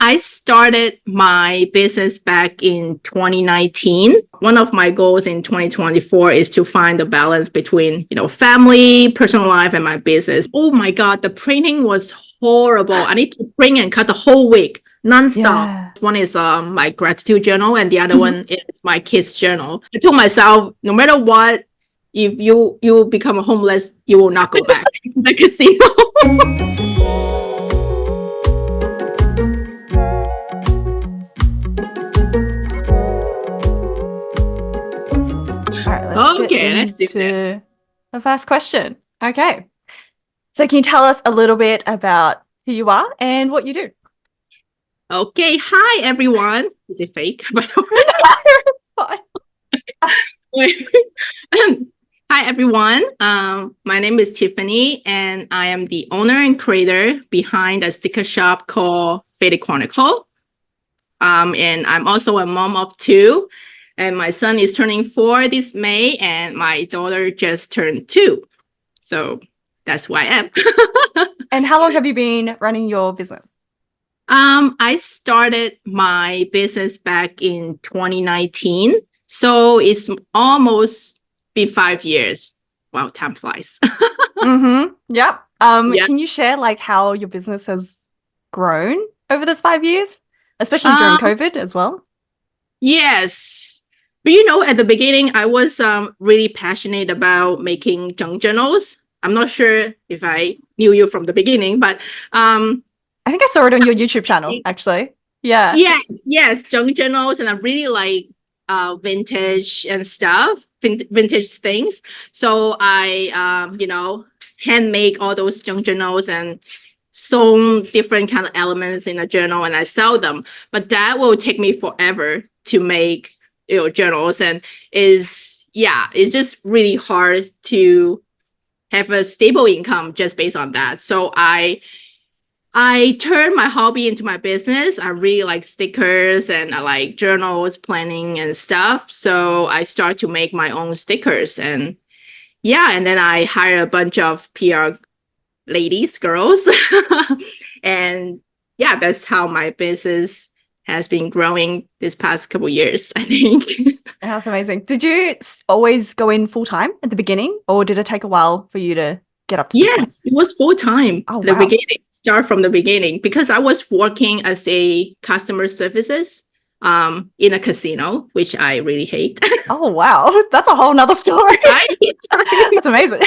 I started my business back in 2019. One of my goals in 2024 is to find the balance between, family, personal life, and my business. Oh my God, the printing was horrible. I need to print and cut the whole week, nonstop. Yeah. One is my gratitude journal, and the other one is my kids' journal. I told myself, no matter what, if you become homeless, you will not go back to the casino. All right, let's do into this. the first question. Okay. So can you tell us a little bit about who you are and what you do? Okay, hi everyone. Is it fake? By the way? Hi everyone. My name is Tiffany, and I am the owner and creator behind a sticker shop called Faded Chronicle. And I'm also a mom of two, and my son is turning 4 this May, and my daughter just turned 2. So that's who I am. And how long have you been running your business? I started my business back in 2019. So it's almost been 5 years. Wow, time flies. Yep. Yeah. Can you share like how your business has grown over this 5 years, especially during COVID as well? Yes. But at the beginning, I was really passionate about making junk journals. I'm not sure if I knew you from the beginning, but I think I saw it on your YouTube channel, actually. Yeah. Yes, junk journals, and I really like vintage and stuff, vintage things. So I hand make all those junk journals and some different kind of elements in a journal, and I sell them. But that will take me forever to make journals, and it's just really hard to have a stable income just based on that. So I turned my hobby into my business. I really like stickers, and I like journals, planning, and stuff. So I start to make my own stickers, and then I hire a bunch of PR ladies, girls, and that's how my business has been growing this past couple years, I think. That's amazing. Did you always go in full time at the beginning, or did it take a while for you to get up to this point? Yes, it was full time Oh, the wow. beginning. Start from the beginning, because I was working as a customer services in a casino, which I really hate. Oh, wow. That's a whole nother story. Right? That's amazing.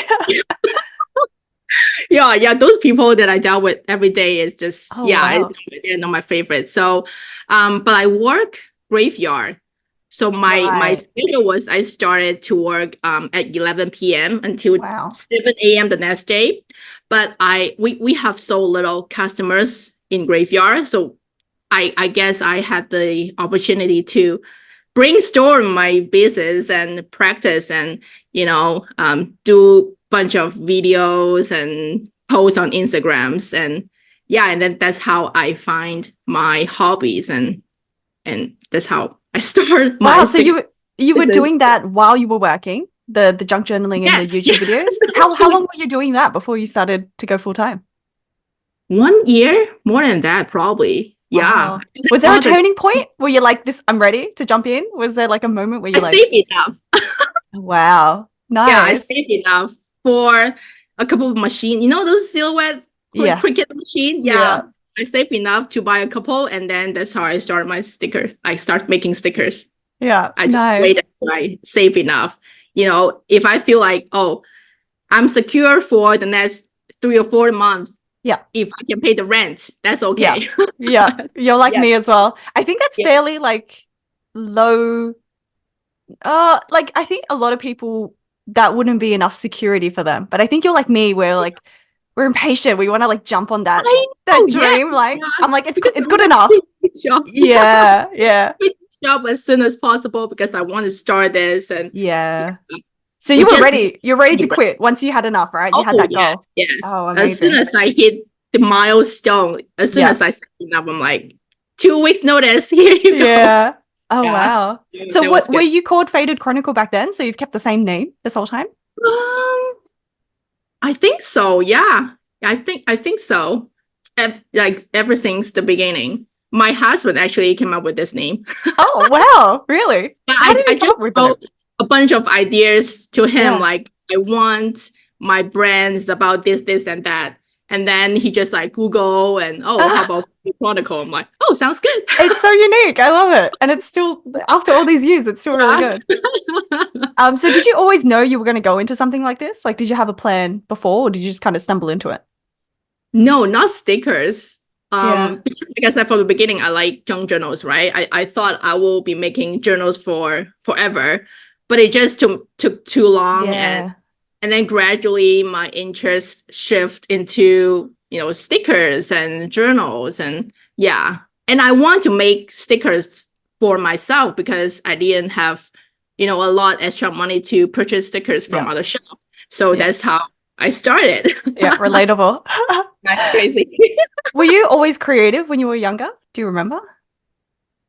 Yeah, those people that I dealt with every day is just Oh, wow. they're not my favorite. So but I work graveyard. So my schedule was, I started to work at 11 p.m. until Wow. 7 a.m. the next day. But we have so little customers in graveyard. So I guess I had the opportunity to brainstorm my business and practice, and do bunch of videos and posts on Instagrams, and then that's how I find my hobbies, and that's how I start my Wow, so you were doing that while you were working, the junk journaling and the YouTube videos? How long were you doing that before you started to go full time? 1 year, more than that, probably. Wow. Yeah. Was there a turning point where you're like, this, I'm ready to jump in? Was there like a moment where you're like, saved enough? Wow. Nice. Yeah, I saved enough for a couple of machines. Those silhouette cricket machine? Yeah. I saved enough to buy a couple, and then that's how I started my sticker. I start making stickers. Yeah. I just waited until I save enough. If I feel like, oh, I'm secure for the next 3 or 4 months. Yeah. If I can pay the rent, that's okay. Yeah. You're like me as well. I think that's fairly like low. Like I think a lot of people, that wouldn't be enough security for them. But I think you're like me, where like we're impatient. We want to like jump on that dream. I'm like, it's good enough. Yeah. Job as soon as possible, because I want to start this, and so you were ready. You're ready to quit once you had enough, right? You had that goal. Yes. Oh, amazing. As soon as I hit the milestone, as soon as I set up, I'm like, 2 weeks notice. Here you go. Yeah. Oh, wow. So what were you called Faded Chronicle back then? So you've kept the same name this whole time? I think so. Yeah. I think so. Like ever since the beginning. My husband actually came up with this name. Oh, wow. Really? How did I you come just up with the name? wrote a bunch of ideas to him, Yeah. like I want my brands about this, this, and that. And then he just like Google and how about Chronicle? I'm like, oh, sounds good. It's so unique. I love it. And it's still, after all these years, it's still really good. So did you always know you were going to go into something like this? Like, did you have a plan before, or did you just kind of stumble into it? No, not stickers. Yeah. Because from the beginning, I like junk journals, right? I thought I will be making journals for forever, but it just took too long, Yeah. and then gradually my interest shift into stickers and journals, and yeah, and I want to make stickers for myself because I didn't have a lot extra money to purchase stickers from Yeah. other shops, so Yeah. that's how I started. Yeah, relatable. That's crazy. Were you always creative when you were younger? Do you remember?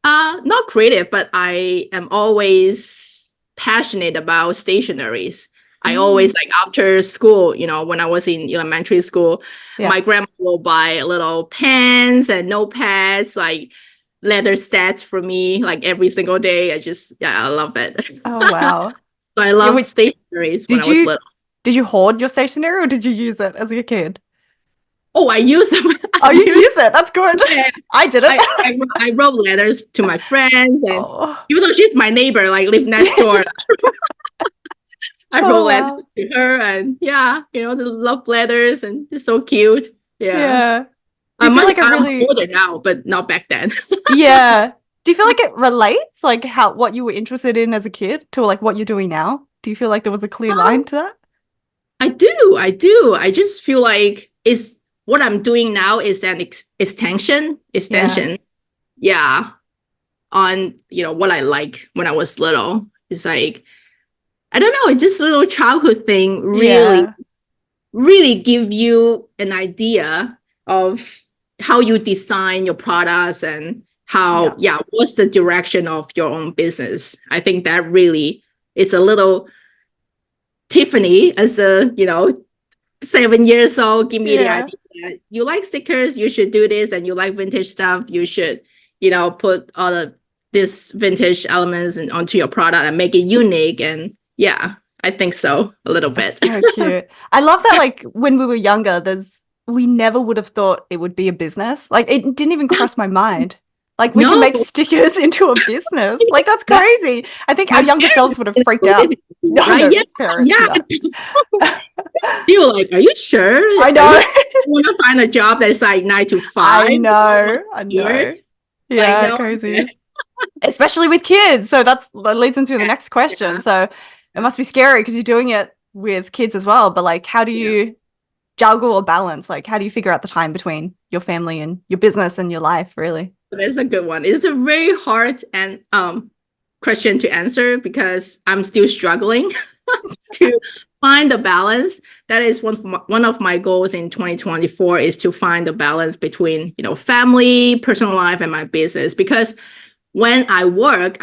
Not creative, but I am always passionate about stationeries. I always like after school, when I was in elementary school, Yeah. my grandma will buy little pens and notepads, like leather sets for me, like every single day. I love it. Oh, wow. So I love stationeries when I was little. Did you hoard your stationery or did you use it as a kid? Oh, I use them. Oh, you use it. That's good. Yeah. I didn't. I wrote letters to my friends, and Oh. even though she's my neighbor, like live next door, I wrote letters Wow. to her, and the love letters, and it's so cute. Yeah. Yeah. Do you feel like it I'm really older now, but not back then. Yeah. Do you feel like it relates, like what you were interested in as a kid to like what you're doing now? Do you feel like there was a clear line to that? I do. I just feel like it's what I'm doing now is an extension. Yeah. On what I like when I was little. It's like I don't know, it's just a little childhood thing really give you an idea of how you design your products and how what's the direction of your own business. I think that really is a little Tiffany as a 7 years old give me the idea. You like stickers, you should do this, and you like vintage stuff, you should put all of this vintage elements onto your product and make it unique. And I think so a little bit. So cute. I love that, like when we were younger, we never would have thought it would be a business. Like it didn't even cross my mind. Like we can make stickers into a business. Like that's crazy. I think our younger selves would have freaked out. Right? Still like, are you sure? I know. You want to find a job that's like 9 to 5? I know. Yeah, crazy. Especially with kids. So that leads into the next question. So it must be scary because you're doing it with kids as well. But like, how do you juggle or balance? Like, how do you figure out the time between your family and your business and your life, really? That's a good one. It's a very hard and question to answer because I'm still struggling to find the balance. That is one of my goals in 2024 is to find the balance between family, personal life, and my business. Because when I work,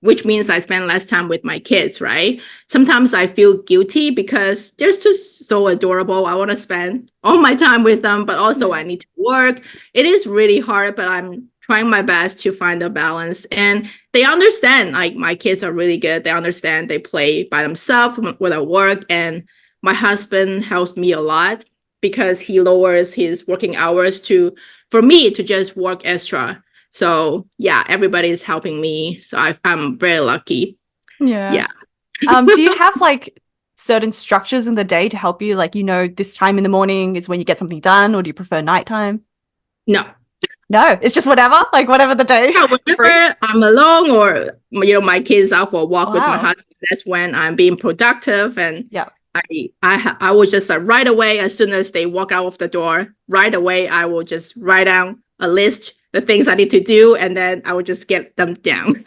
which means I spend less time with my kids, right? Sometimes I feel guilty because they're just so adorable. I want to spend all my time with them, but also I need to work. It is really hard, but I'm trying my best to find a balance. And they understand, like my kids are really good. They understand, they play by themselves when I work. And my husband helps me a lot because he lowers his working hours for me to just work extra. So everybody's helping me. So I'm very lucky. Yeah. Do you have like certain structures in the day to help you? Like, this time in the morning is when you get something done, or do you prefer nighttime? No, it's just whatever, like whatever the day. Yeah, whenever I'm alone or my kids out for a walk with my husband, that's when I'm being productive. And I will just right away, as soon as they walk out of the door, right away I will just write down a list, the things I need to do, and then I will just get them done.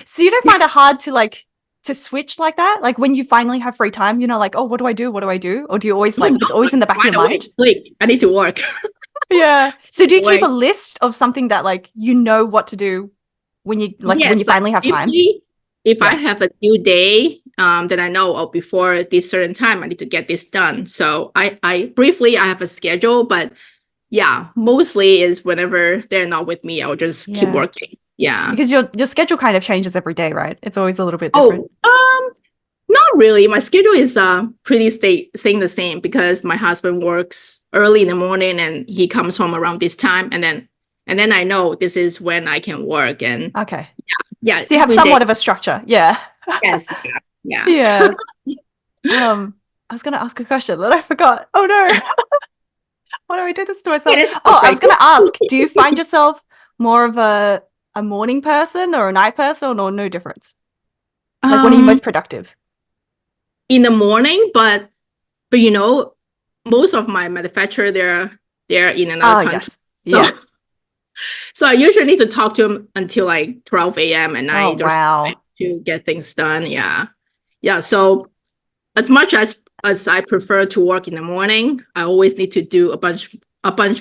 So you don't find it hard to switch like that? Like when you finally have free time, like, oh, what do I do? What do I do? Or do you always it's always in the back of your mind? I need to work. Yeah. So do you keep a list of something that like what to do when you when you finally have time? If I have a due day, then I know before this certain time I need to get this done. So I briefly have a schedule, but yeah, mostly is whenever they're not with me, I'll just keep Yeah. working. Yeah. Because your schedule kind of changes every day, right? It's always a little bit different. Oh, not really. My schedule is pretty staying the same because my husband works early in the morning and he comes home around this time, and then I know this is when I can work. And Okay. yeah, So you have every somewhat day. of a structure. Yeah. Yes, yeah. Yeah. I was gonna ask a question that I forgot. Oh no. Why do I do this to myself? Yeah, Oh, I was perfect. gonna ask, do you find yourself more of a morning person or a night person, or no difference? Like when are you most productive? In the morning, but you know, most of my manufacturer they're in another Oh, country. yes. So Yeah. so I usually need to talk to them until like 12 a.m. at Oh, night or something wow. to get things done. Yeah. Yeah. So as much as I prefer to work in the morning, I always need to do a bunch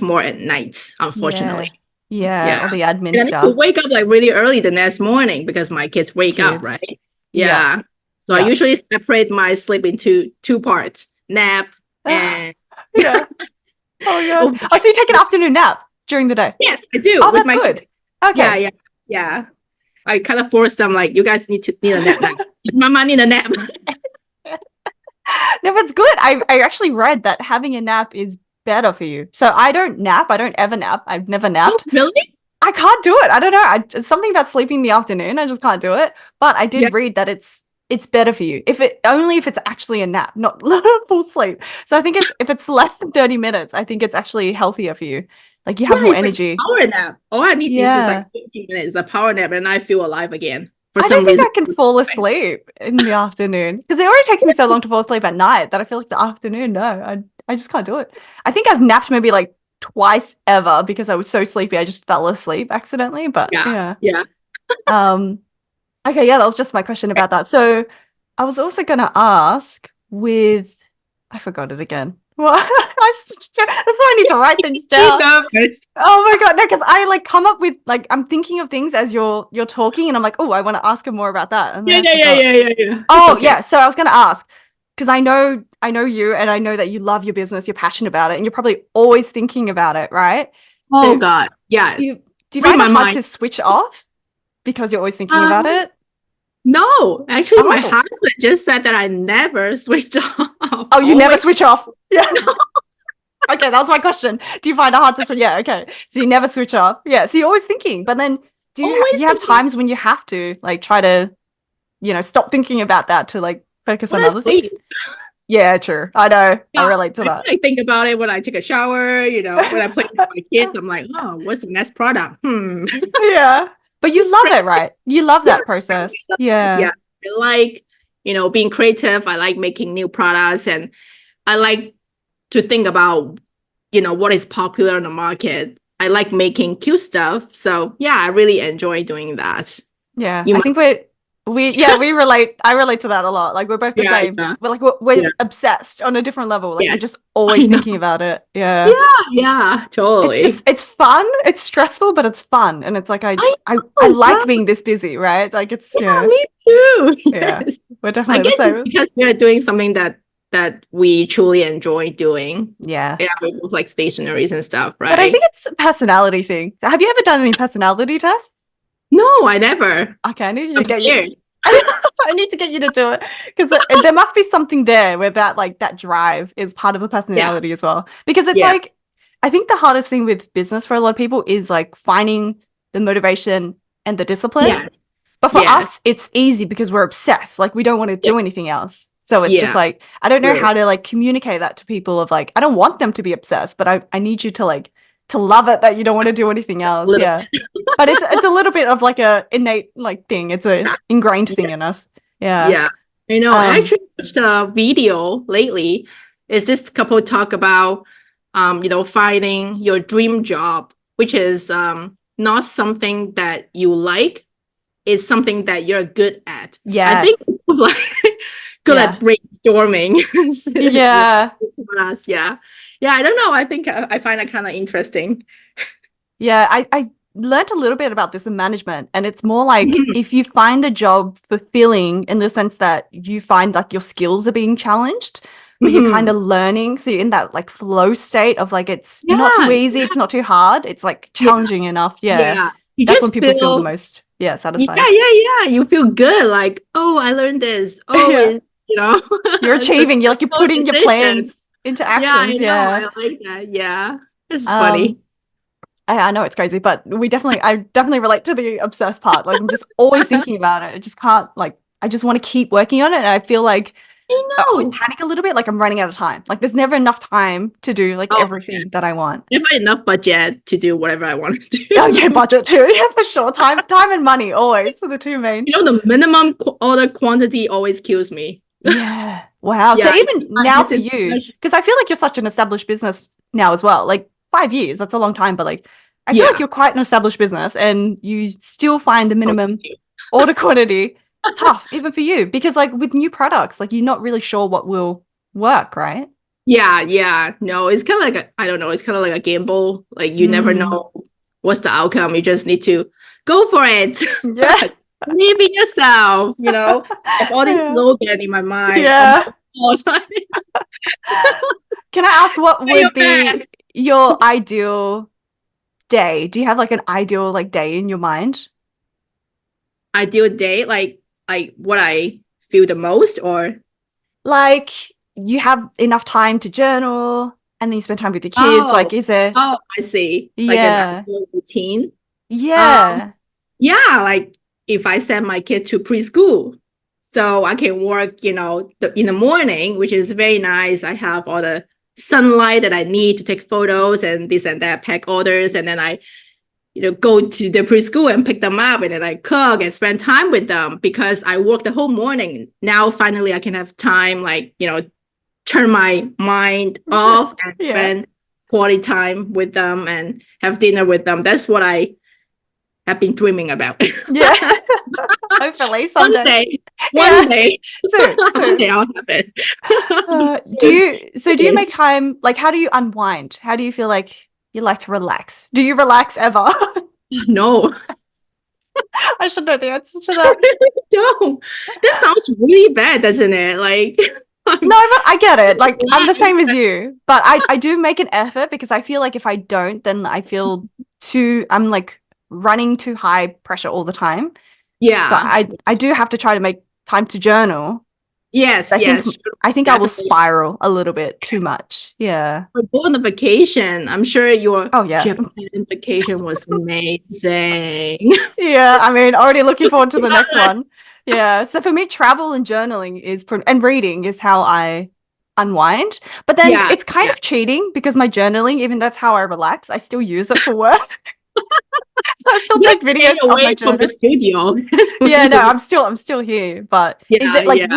more at night, Yeah. unfortunately. Yeah. Yeah. All the admin And I need to stuff. wake up like really early the next morning because my kids wake up, Kids. right? Yeah. Yeah. So I Yeah. usually separate my sleep into two parts, nap and Yeah. Oh my God. oh, Oh, so you take an afternoon nap during the day? yes, I do Oh, with that's my kids. good. Yeah, Okay. yeah, yeah. I kind of force them like, you guys need a nap now. Mama need a nap. No, that's good. I actually read that having a nap is better for you. So I don't nap. I don't ever nap. I've never Oh, napped. really? I can't do it. I don't know. It's something about sleeping in the afternoon. I just can't do it. But I Yeah. did read that it's better for you if it's actually a nap, not full sleep. So I think if it's less than 30 minutes, I think it's actually healthier for you. Like you have Yeah, more it's like energy. power nap. All I need is just Yeah. like 15 minutes, a power nap, and I feel alive again for I some don't think reason. I can fall asleep in the afternoon because it already takes me so long to fall asleep at night that I feel like the afternoon, no, I just can't do it. I think I've napped maybe like twice ever because I was so sleepy I just fell asleep accidentally. But Yeah, yeah. yeah. Um, okay, yeah, that was just my question about that. So I was also gonna ask with I forgot it again. Well, that's why I need to write things Be down. nervous. Oh my God, no, because I like come up with like I'm thinking of things as you're talking, and I'm like, oh, I want to ask her more about that, and then Yeah, I yeah, yeah, forgot. yeah, yeah, yeah. It's Oh okay. yeah, so I was gonna ask because I know you, and I know that you love your business, you're passionate about it, and you're probably always thinking about it, right? Oh So God. Yeah. do you Read find my it hard mind. to switch off because you're always thinking about Um, it? no, actually, my Oh, husband just said that I never switched off. oh, you never Always. switch off. Yeah. No, Okay, that was my question. Do you find it hard to switch? Yeah, okay. So you never switch off. Yeah, so you're always thinking, but then do always you have thinking. times when you have to like try to, stop thinking about that to like focus on Wanna other things? sleep. Yeah, true. I know. I Yeah, relate to I that. like think about it when I take a shower, when I play with my kids, I'm like, oh, what's the next product? Yeah. But you It's love great. it, right? You love Yeah, that process. Yeah. yeah. I like, being creative. I like making new products and I like to think about, what is popular in the market. I like making cute stuff. So yeah, I really enjoy doing that. Yeah. You I must, think we relate. I relate to that a lot. Like we're both the yeah, same. yeah, We're like we're yeah, obsessed on a different level. Like we're yes, just always I know. thinking about it. Yeah. Yeah, yeah, totally. It's fun. It's stressful, but it's fun. And it's like I I know, like right? being this busy, right? Like it's Yeah, me too. yeah. Yes. We're I definitely the guess it's same. because we're doing something that we truly enjoy doing. Yeah. Yeah, with like stationaries and stuff, But I right? think it's a personality thing. Have you ever done any personality tests? No, I never. Okay, I need you to I'm get you. scared. I need to get you to do it because there must be something there where that drive is part of the Yeah, personality as well. Because it's yeah, like I think the hardest thing with business for a lot of people is like finding the motivation and the discipline. yes, But for yes, us, it's easy because we're obsessed. Like we don't want to yeah, do anything else. So it's just yeah, like I don't know true. how to like communicate that to people of like I don't want them to be obsessed, but I need you to like to love it that you don't want to do anything else. Little Yeah. But it's a little bit of like a innate like thing. It's a bit. ingrained Yeah, thing in us. Yeah. yeah. I know. I Um, actually watched a video lately. Is this couple talk about finding your dream job, which is not something that you like, is something that you're good at. I think yes. like good Yeah. at brainstorming. Yeah. Us, yeah. Yeah, I don't know. I think I find it kind of interesting. Yeah. I learned a little bit about this in management, and it's more like if you find a job fulfilling in the sense that you find like your skills are being challenged where you're kind of learning. So you're in that like flow state of like, it's not too easy, it's not too hard. It's like challenging enough. Yeah. You That's when just people feel the most, satisfied. Yeah. You feel good. Like, oh, I learned this. Oh, Yeah. You're it's a achieving. You're like, you're successful putting your decision. plans into actions. Yeah, I Yeah. know. I like that. Yeah. This is funny. I know it's crazy, but I definitely relate to the obsessed part. Like I'm just always thinking about it. I just can't like, I just want to keep working on it. And I feel like I I always know. panic a little bit, like I'm running out of time. Like there's never enough time to do like everything that I want. Never enough budget to do whatever I want to do. Oh yeah, budget too. Yeah, for sure. Time and money always are the two main. The minimum order quantity always kills me. Yeah. Wow. Yeah, So even now for you, because I feel like you're such an established business now as well. Like 5 years, that's a long time, but like I feel like you're quite an established business and you still find the minimum order quantity tough, even for you, because like with new products, like you're not really sure what will work, right? Yeah. No, it's kind of like I don't know. It's kind of like a gamble. Like you never know what's the outcome. You just need to go for it. Yeah. Believe in yourself. I have all this slogan in my mind. Yeah. All the time. Can I ask what would be your ideal day? Do you have like an ideal like day in your mind? Ideal day, like what I feel the most, or like you have enough time to journal and then you spend time with your kids. Like, is there? Oh, I see. Like an ideal routine. Yeah. Like if I send my kid to preschool, so I can work, in the morning, which is very nice. I have all the sunlight that I need to take photos and this and that, pack orders, and then I go to the preschool and pick them up, and then I cook and spend time with them because I work the whole morning. Now, finally, I can have time, like, turn my mind off and spend quality time with them and have dinner with them. That's what I have been dreaming about. Yeah. Hopefully someday. One day. Soon. One day I'll have it. Do you make time, like, how do you unwind? How do you feel like you like to relax? Do you relax ever? No. I should know the answer to that. No. This sounds really bad, doesn't it? Like, no, but I get it. Like, I'm the same as you, but I do make an effort because I feel like if I don't, then I feel I'm like running too high pressure all the time. Yeah. So I do have to try to make time to journal. Yes, I think I will spiral a little bit too much. Yeah. We're going on vacation. I'm sure your Japan vacation was amazing. Yeah, I mean, already looking forward to the next one. Yeah. So for me, travel and journaling and reading is how I unwind. But then it's kind of cheating because my journaling, even that's how I relax, I still use it for work. So I still take videos of my journal. From the studio. Yeah, no, I'm still here. But is it like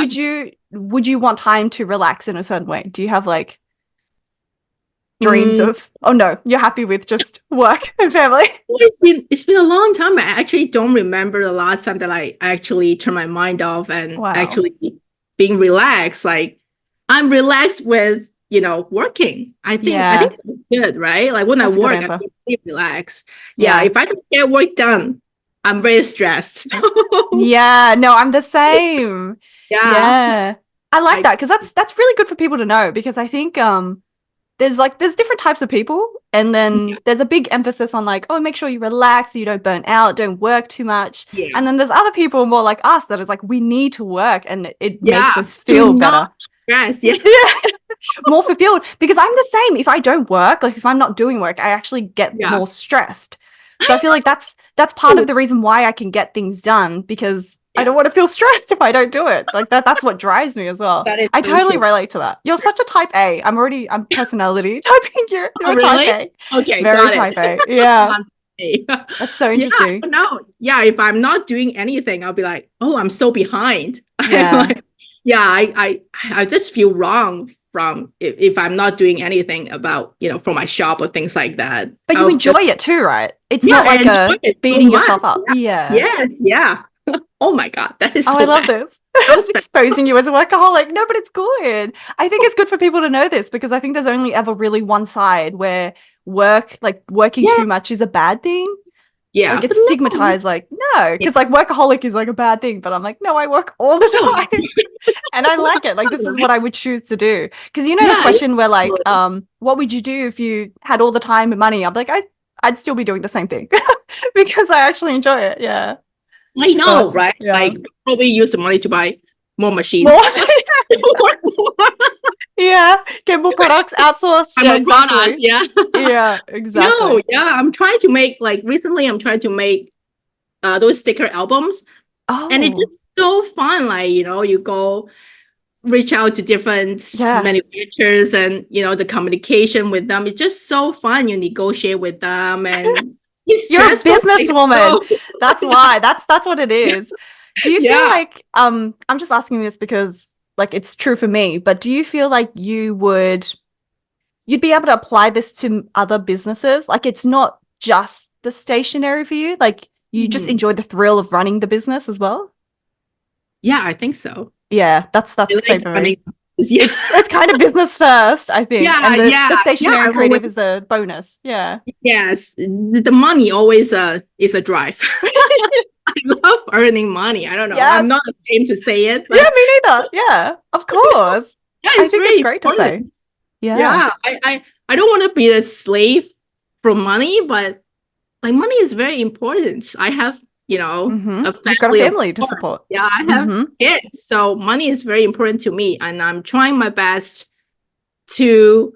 would you want time to relax in a certain way? Do you have like dreams of no, you're happy with just work and family? Well, it's been a long time. I actually don't remember the last time that I actually turned my mind off and actually being relaxed. Like I'm relaxed with working. I think that's good, right? Like when I work, I really relax. Yeah, if I don't get work done, I'm very stressed. Yeah, no, I'm the same. Yeah. I like that because that's really good for people to know because I think there's different types of people and then there's a big emphasis on like, oh, make sure you relax so you don't burn out, don't work too much. Yeah. And then there's other people more like us that is like, we need to work and it makes us feel better. Yes, more fulfilled because I'm the same. If I don't work, like if I'm not doing work, I actually get more stressed. So I feel like that's part of the reason why I can get things done because I don't want to feel stressed if I don't do it. Like that's what drives me as well. I totally relate to that. You're such a type A. I'm personality typing. You're type A. Okay, very type A. Yeah. That's so interesting. Yeah, if I'm not doing anything, I'll be like, oh, I'm so behind. I just feel wrong from if I'm not doing anything about, for my shop or things like that. But you enjoy it too, right? It's not like beating yourself up. Yeah. Yes. Yeah. Oh my God. That is so I love this. I was exposing you as a workaholic. No, but it's good. I think it's good for people to know this because I think there's only ever really one side where working too much is a bad thing. Yeah. Like But it's no, stigmatized, like, no, yeah. because like workaholic is like a bad thing. But I'm like, no, I work all the time. And I like it. Like this is what I would choose to do. Because you know the Yeah, question where like, what would you do if you had all the time and money? I'm like, I'd still be doing the same thing because I actually enjoy it. Yeah. I know, But right? yeah. Like probably use the money to buy more machines. More. Yeah. Get more products outsourced. I'm Yeah, a product. exactly. Yeah. Yeah, No, exactly. yeah. I'm trying to make like recently I'm trying to make those sticker albums. And it's Oh, just so fun. Like, you go reach out to different yeah. manufacturers and the communication with them. It's just so fun. You negotiate with them and it's You're a stressful. Like, businesswoman. so, That's why. That's what it is. Do you feel yeah. like I'm just asking this because like it's true for me, but do you feel like you'd be able to apply this to other businesses? Like it's not just the stationery for you, like you just Mhm. enjoy the thrill of running the business as well? Yeah, I think so. Yeah, that's I the same like for me. running. Yeah. It's kind of business first, I think. Yeah, And the yeah, yeah. stationery and I've creative is always, the bonus. Yeah. yes, the money always is a drive. I love earning money. I don't know. I'm Yes. not ashamed to say it, Yeah, but me neither. Yeah, of course. yeah, I it's think it's very great to say. important. Yeah. Yeah, I don't want to be a slave for money, but like money is very important. I have, Mm-hmm. a You've got a family of family to four. support. Yeah, I have Mm-hmm. kids, so money is very important to me, and I'm trying my best to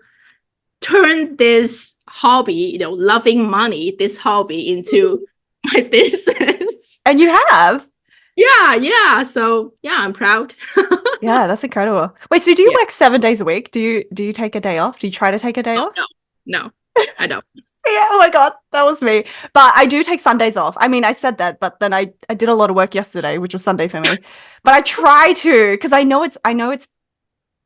turn this hobby, loving money, this hobby into my business. And you have. Yeah, yeah. So yeah, I'm proud. Yeah, that's incredible. Wait, so do you Yeah. work 7 days a week? Do you take a day off? Do you try to take a day Oh off? no, no, I don't. Yeah, oh my God, that was me. But I do take Sundays off. I mean, I said that, but then I did a lot of work yesterday, which was Sunday for me. But I try to because I know it's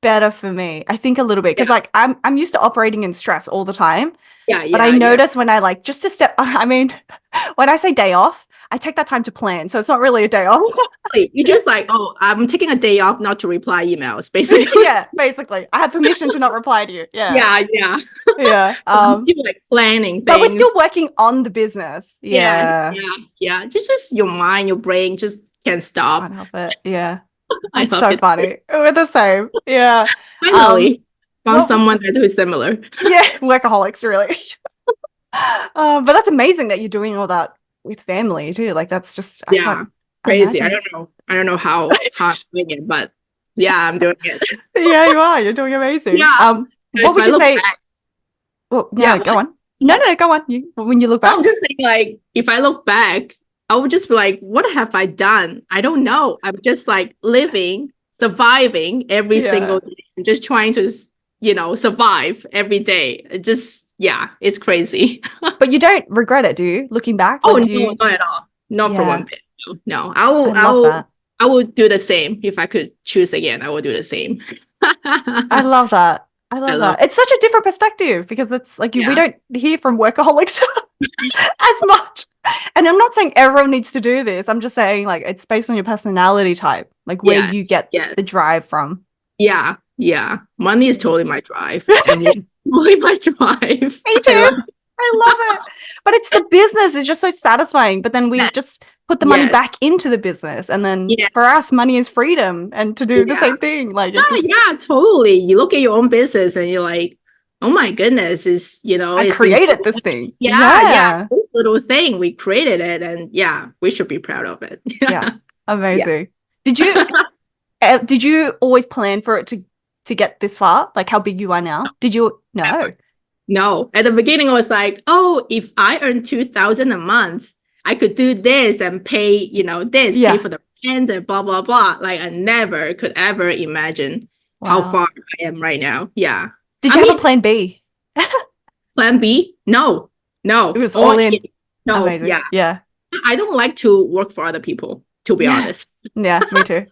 better for me. I think a little bit because Yeah, like I'm used to operating in stress all the time. yeah, But I yeah, yeah. notice when I like just to step, I mean, when I say day off, I take that time to plan. So it's not really a day off. Like, you just like, oh, I'm taking a day off not to reply emails, basically. Yeah, basically. I have permission to not reply to you. Yeah. Yeah, yeah. Yeah. I'm still like planning But we're still things. working on the business. Yes, Yeah. yeah, yeah. Just your mind, your brain just can't stop. Can't help it. Yeah. I That's love so it. funny. We're the same. Yeah. Um, Finally, found well, someone that is similar. yeah, workaholics, really. But that's amazing that you're doing all that with family too. Like that's just I Yeah, can't crazy. I imagine. don't know. I don't know how I'm doing it, but yeah, I'm doing it. Yeah, you are. You're doing amazing. Yeah. What If would I you look say? back, Well, yeah, no, go on. No, no, go on. When you look I'm back. just saying, like, if I look back, I would just be like, what have I done? I don't know. I'm just like living, surviving every Yeah. single day, and just trying to, survive every day. It just, yeah, it's crazy. But you don't regret it, do you? Looking back, Oh like do no, you? not at all. Not for one Yeah, bit. No, no. I love that. I will do the same if I could choose again. I will do the same. I I love that. I love love. that. It's such a different perspective because it's like we Yeah. don't hear from workaholics as much. And I'm not saying everyone needs to do this. I'm just saying like it's based on your personality type, like where you Yes. get Yes. the drive from. Yeah. Yeah. Money is totally my drive, and work is totally my drive. Me I too. love I love it. But it's the business. It's just so satisfying. But then we that. just put the money Yes. back into the business. And then Yes. for us, money is freedom and to do the Yeah. same thing. Like Yeah. it's just, Yeah. Totally. You look at your own business and you're like, oh my goodness, I it's been created this thing. yeah, yeah, Yeah. this little thing we created it, and yeah, we should be proud of it. Yeah. Yeah. Amazing. Did you always plan for it to get this far? Like how big you are now? Did you? No. No, at the beginning, I was like, oh, if I earn 2,000 a month, I could do this and pay, this, pay Yeah. for the rent and blah, blah, blah. Like, I never could ever imagine how Wow. far I am right now. Yeah. Did I you have mean, a plan B? plan B? No, It no. was all in. No, Amazing. yeah. Yeah. I don't like to work for other people, to be Yeah. honest. Yeah. Me too.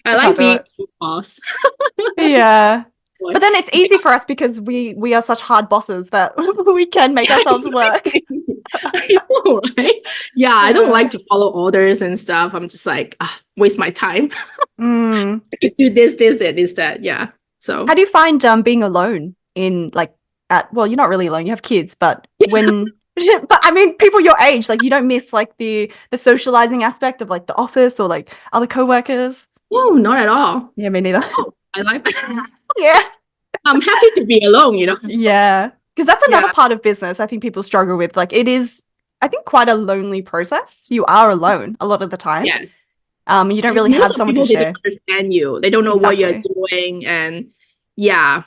I I like can't do being it. a boss. Yeah. But then it's Yeah. easy for us because we are such hard bosses that we can make ourselves work. I know, right? Yeah, I don't Yeah. like to follow orders and stuff. I'm just like, waste my time. Mm. I could do this, and this, that. Yeah. So How do you find being alone in like well, you're not really alone, you have kids, but when But I mean, people your age, like you don't miss like the socializing aspect of like the office or like other coworkers. No, not at all. Yeah, me neither. I like Yeah. I'm happy to be alone, you know. Yeah. Because that's another Yeah. part of business I think people struggle with. Like it is, I think, quite a lonely process. You are alone a lot of the time. Yes. You don't And really most have of someone to people, they don't share. understand you. They don't know what you're Exactly. doing. And yeah,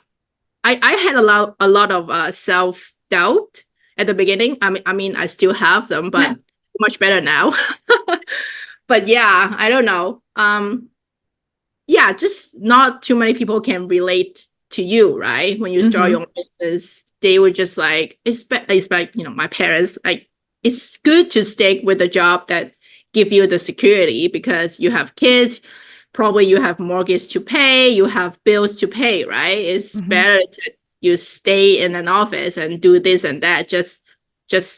I had a lot of self-doubt at the beginning. I mean, I still have them, but much better now. But yeah, I don't know. Yeah, just not too many people can relate to you, right? When you start your own business, they would just like expect, my parents, like it's good to stick with a job that give you the security because you have kids, probably you have mortgage to pay, you have bills to pay, right? It's better to you stay in an office and do this and that. Just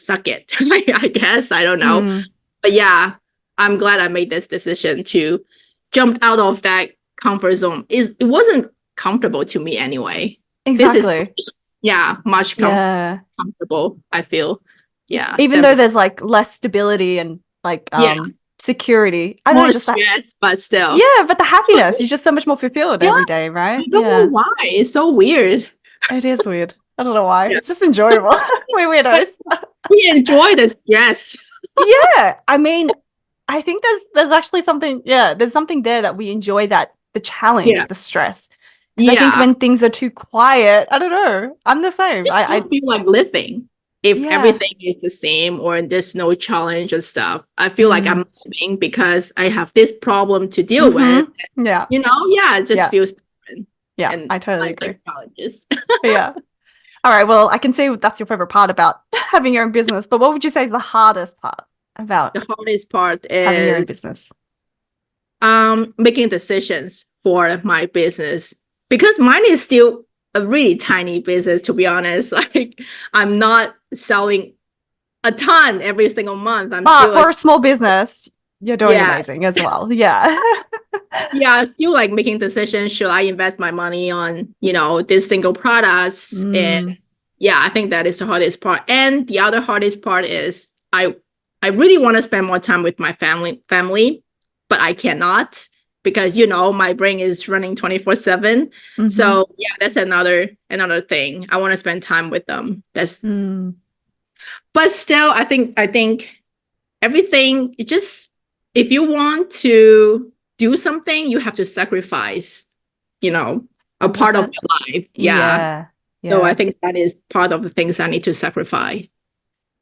suck it. I guess. I don't know. Mm, But yeah, I'm glad I made this decision to jump out of that comfort zone. It wasn't comfortable to me anyway. This is exactly. much Yeah. comfortable, I feel. Yeah, Even though definitely. there's like less stability and like Yeah, security. I don't know, more just that. stress, but still. Yeah, but the happiness, you're just so much more fulfilled Yeah, every day, I right? don't know Yeah. why. It's so weird. It is weird. I don't know why. Yeah. It's just enjoyable. We're But weirdos. we enjoy the stress. Yeah. I mean, I think there's actually something, yeah, there's something there that we enjoy, that the challenge, Yeah. the stress. Because I think Yeah. when things are too quiet, I don't know. I'm the same. Just I don't feel like living if yeah. everything is the same or there's no challenge and stuff. I feel like Mm. I'm living because I have this problem to deal with. Mm-hmm. Yeah. Yeah, it just Yeah. feels different. Yeah. And I totally I agree. like challenges. Yeah. All right. Well, I can see that's your favorite part about having your own business. But what would you say is the hardest part about The hardest part having your own is business? making decisions for my business because mine is still a really tiny business, to be honest. Like I'm not selling a ton every single month. I'm But still for a small business, you're doing yeah, amazing as well. Yeah. yeah, still like making decisions. Should I invest my money on, this single products? And Mm, yeah, I think that is the hardest part. And the other hardest part is I really want to spend more time with my family, but I cannot because my brain is running 24/7. hmm So yeah, that's another thing. I want to spend time with them. mm. But still I think everything it just if you want to do something, you have to sacrifice, a part of 100%. your life. Yeah. Yeah. So I Yeah. think that is part of the things I need to sacrifice.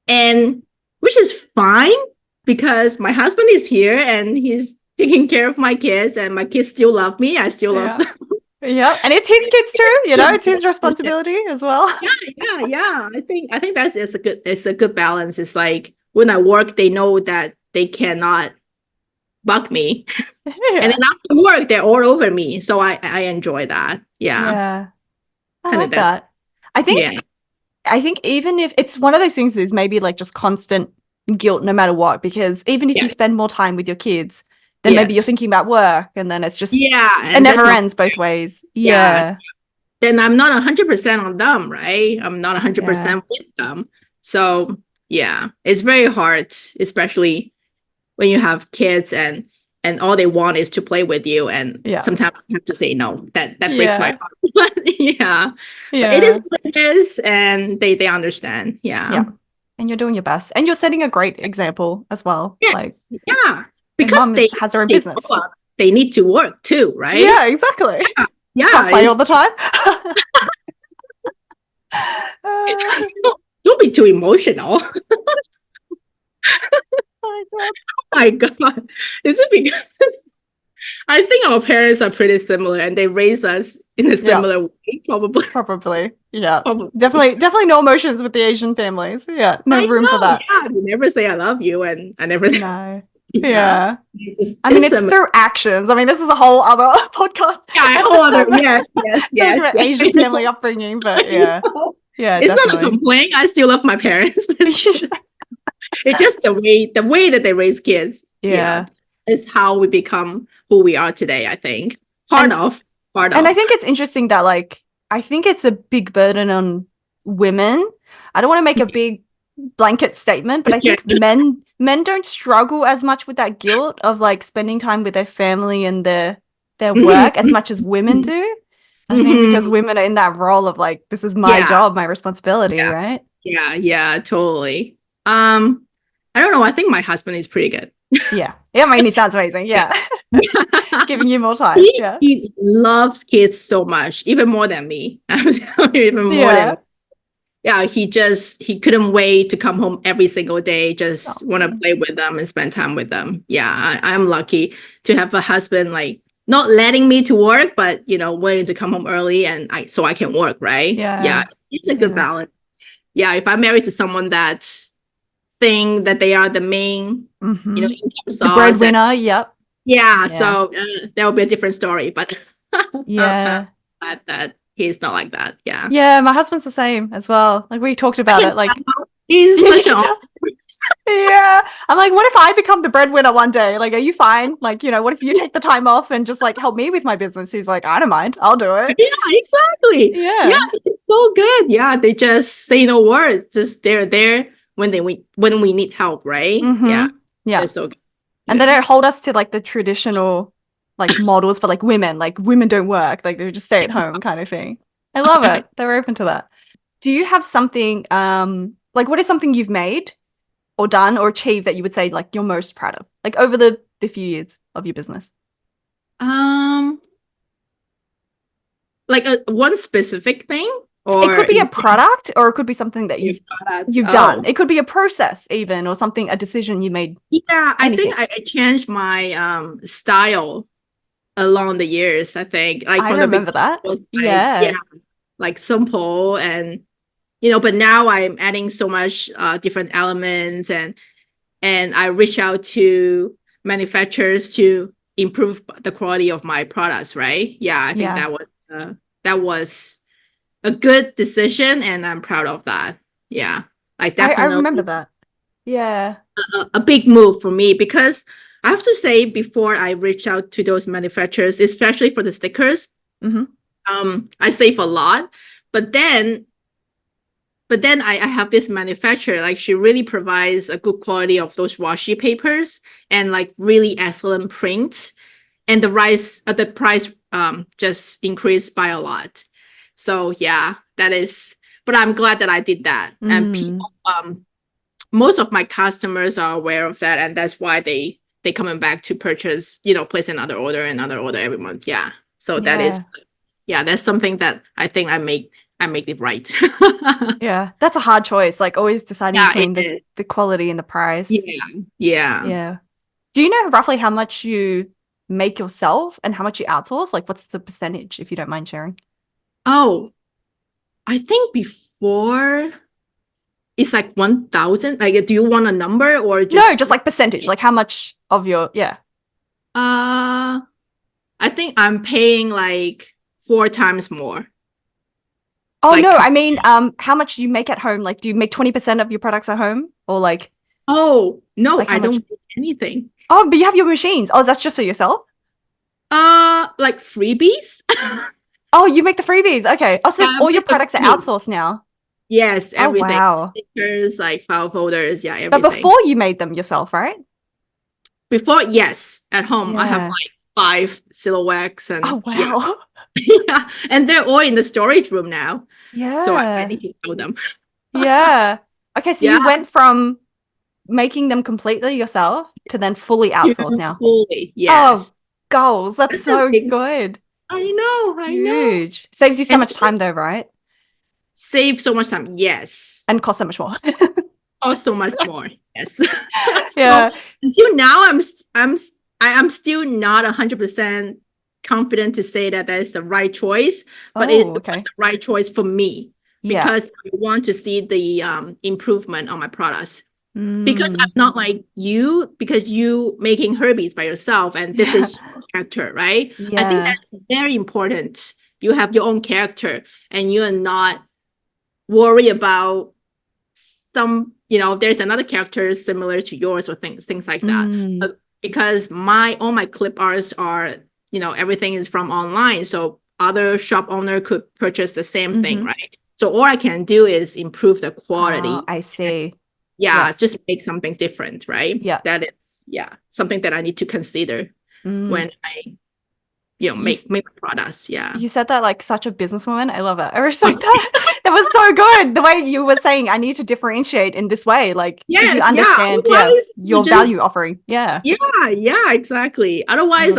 And which is fine because my husband is here and he's taking care of my kids and my kids still love me. I still love Yeah. them. Yeah. And it's his kids too, it's his responsibility as well. Yeah. I think it's a good balance. It's like when I work, they know that they cannot bug me. And Yeah. then after work, they're all over me. So I enjoy that. Yeah. Yeah. I I think like that's that. I think yeah. I think even if it's one of those things is maybe like just constant guilt no matter what, because even if you Yes. spend more time with your kids, then maybe you're Yes. thinking about work and then it's just Yeah. it And that's never not ends both ways. yeah. Yeah. Then I'm not 100% on them, right? I'm not Yeah. 100% with them. So yeah, it's very hard, especially when you have kids and all they want is to play with you. And Yeah. sometimes you have to say no. That breaks my Yeah. heart. But yeah. But it is Yeah. what it is, and they understand. Yeah. Yeah. And you're doing your best. And you're setting a great example as well. Like Yes. Yeah. my Because mom has her own they business. grow up, they need to work too, right? Yeah, exactly. Yeah. Can't Yeah. play all the time. Don't be too emotional. Oh my God. My God. Is it because I think our parents are pretty similar and they raise us in a Yeah, similar way, probably. probably. Yeah. Probably. Definitely no emotions with the Asian families. Yeah, no I room for know, that. yeah. They never say I love you, and I never say, No. yeah. Yeah. I mean, It's it's through actions. I mean, this is a whole other podcast yeah, a whole other, episode yes, talking about yes. Asian family upbringing, but yeah. Yeah, It's not a definitely. complaint. I still love my parents. But it's just the way that they raise kids. Yeah, Yeah. is how we become who we are today, I think. Part And of. and I think it's interesting that like I think it's a big burden on women. I don't want to make a big blanket statement, but I think men don't struggle as much with that guilt of like spending time with their family and their work as much as women do. I think because women are in that role of like, this is my job, my responsibility, right? Yeah, totally. I don't know. I think my husband is pretty good. Yeah. I mean, he sounds amazing. Yeah. Giving you more time. He loves kids so much, even more than me. Even more than he couldn't wait to come home every single day, just want to play with them and spend time with them. Yeah, I'm lucky to have a husband like not letting me to work, but waiting to come home early and so I can work, right? Yeah, it's a good balance. Yeah, if I'm married to someone that think that they are the main, income source, the breadwinner, yeah. So that will be a different story, but yeah, glad that he's not like that. Yeah, my husband's the same as well. Like we talked about it. Like he's such an yeah. I'm like, what if I become the breadwinner one day? Like, are you fine? Like, what if you take the time off and just like help me with my business? He's like, I don't mind. I'll do it. Yeah, exactly. Yeah, it's so good. Yeah, they just say no words. Just they're there when we need help, right? Yeah. They're so good. And they don't hold us to like the traditional like models for like women. Like women don't work. Like they just stay at home kind of thing. I love it. They're open to that. Do you have something like what is something you've made or done or achieved that you would say like you're most proud of, like over the few years of your business? Like one specific thing, or it could be a product, or it could be something that you've done. It could be a process even, or something, a decision you made. Yeah, anything. I think I changed my style along the years. I think like I remember that. Yeah, like simple and but now I'm adding so much different elements and I reach out to manufacturers to improve the quality of my products, right? Yeah, I think that was a good decision and I'm proud of that. Yeah, like definitely. I remember that. Yeah, a big move for me, because I have to say, before I reach out to those manufacturers, especially for the stickers, I save a lot, but then I have this manufacturer, like she really provides a good quality of those washi papers and like really excellent print, and the price just increased by a lot. So yeah, that is, but I'm glad that I did that. And people, most of my customers are aware of that, and that's why they coming back to purchase, place another order every month. Yeah. So that is, that's something that I think I make it right. Yeah, that's a hard choice. Like always deciding between the quality and the price. Yeah. Do you know roughly how much you make yourself and how much you outsource? Like, what's the percentage, if you don't mind sharing? Oh, I think before it's like 1,000. Like, do you want a number or just like percentage? Like how much of your I think I'm paying like 4 times more. Oh, like, no, I mean, how much do you make at home? Like, do you make 20% of your products at home, or like? Oh, no, like I don't make anything. Oh, but you have your machines. Oh, that's just for yourself? Like freebies. Oh, you make the freebies. Okay. Oh, so all your products are outsourced now. Yes, everything. Oh, wow. Stickers, like file folders, everything. But before you made them yourself, right? Before, yes. At home, I have like 5 silhouettes and oh, wow. Yeah, and they're all in the storage room now. Yeah. So I need to show them. Yeah. Okay, so you went from making them completely yourself to then fully outsource now. Fully, yes. Oh, goals. That's so good. I know. Huge. Saves you so much time though, right? Save so much time, yes. And cost so much more. Cost so much more, yes. Yeah. So, until now, I'm still not 100% confident to say that is the right choice, but it's the right choice for me, because I want to see the improvement on my products. Because I'm not like you, because you making Herbies by yourself and this is your character, right? I think that's very important. You have your own character and you are not worried about some, there's another character similar to yours or things like that. Because all my clip arts are, everything is from online. So other shop owner could purchase the same thing, right? So all I can do is improve the quality. I see. yeah, just make something different, right? Yeah. That is, something that I need to consider when I, make products. Yeah. You said that like such a businesswoman. I love it. I respect that. That was so good. The way you were saying, I need to differentiate in this way, like, because you understand, Otherwise, your value offering. Yeah. Yeah, exactly. Otherwise,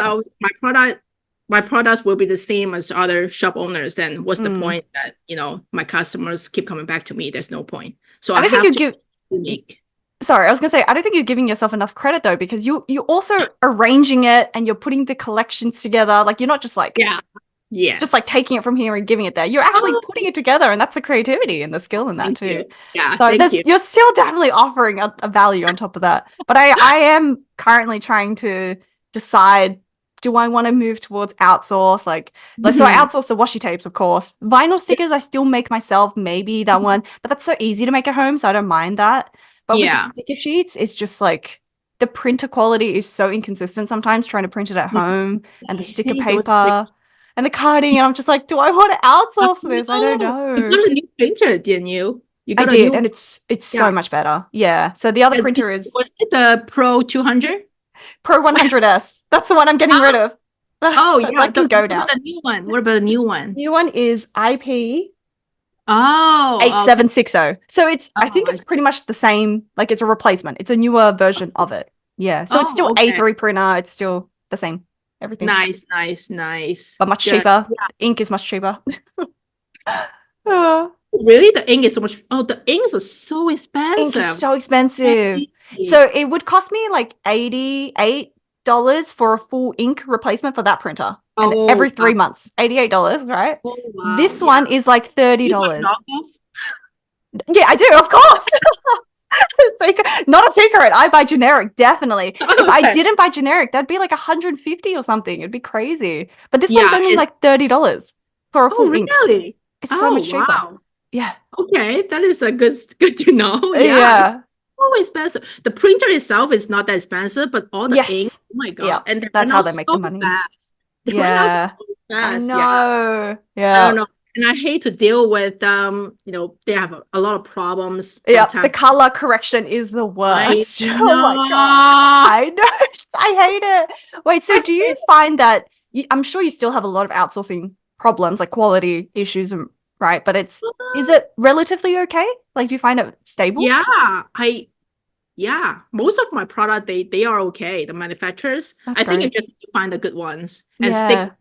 my products will be the same as other shop owners. Then what's the point that, my customers keep coming back to me? There's no point. So I have to be unique. Sorry, I was gonna say, I don't think you're giving yourself enough credit though, because you're also arranging it and you're putting the collections together. Like, you're not just like, just like taking it from here and giving it there. You're actually putting it together, and that's the creativity and the skill in that too. You. Yeah, so thank you. You're still definitely offering a value on top of that. But I am currently trying to decide, do I want to move towards outsource? So I outsource the washi tapes, of course. Vinyl stickers, I still make myself, maybe that one, but that's so easy to make at home, so I don't mind that. But with the sticker sheets, it's just like the printer quality is so inconsistent sometimes, trying to print it at home, and the sticker paper and the carding, and I'm just like, do I want to outsource this? I don't know. You got a new printer, didn't you? I did, and it's so much better. Yeah. So the other printer is... Was it the Pro 200? Pro 100S. That's the one I'm getting rid of. Oh, yeah. That can go now. What about the new one? What about the new one? New one is IP... 8760. So I think it's pretty much the same. Like, it's a replacement. It's a newer version of it. Yeah. So it's still A3 printer. It's still the same. Everything. Nice. But much cheaper. Yeah. Ink is much cheaper. Really? The ink is so much. Oh, the inks are so expensive. Ink is so expensive. So it would cost me like $88 for a full ink replacement for that printer. And every 3 months, $88, right? Oh, wow. This one is like $30. Yeah, I do, of course. Not a secret. I buy generic, definitely. Okay. If I didn't buy generic, that'd be like $150 or something. It'd be crazy. But this one's only like $30 for a full ink. Really? It's so much cheaper. Wow. Yeah. Okay, that is a good to know. Yeah. So expensive. The printer itself is not that expensive, but all the ink. Oh my god! Yeah. And that's how they make the money. They run out so fast. I know. Yeah. I don't know. And I hate to deal with they have a lot of problems. Yeah, the color correction is the worst. Oh my god. I know. I hate it. Wait, so do you find that I'm sure you still have a lot of outsourcing problems, like quality issues, right? But is it relatively okay? Like, do you find it stable? Yeah, most of my product they are okay. The manufacturers, I think you just find the good ones and stick.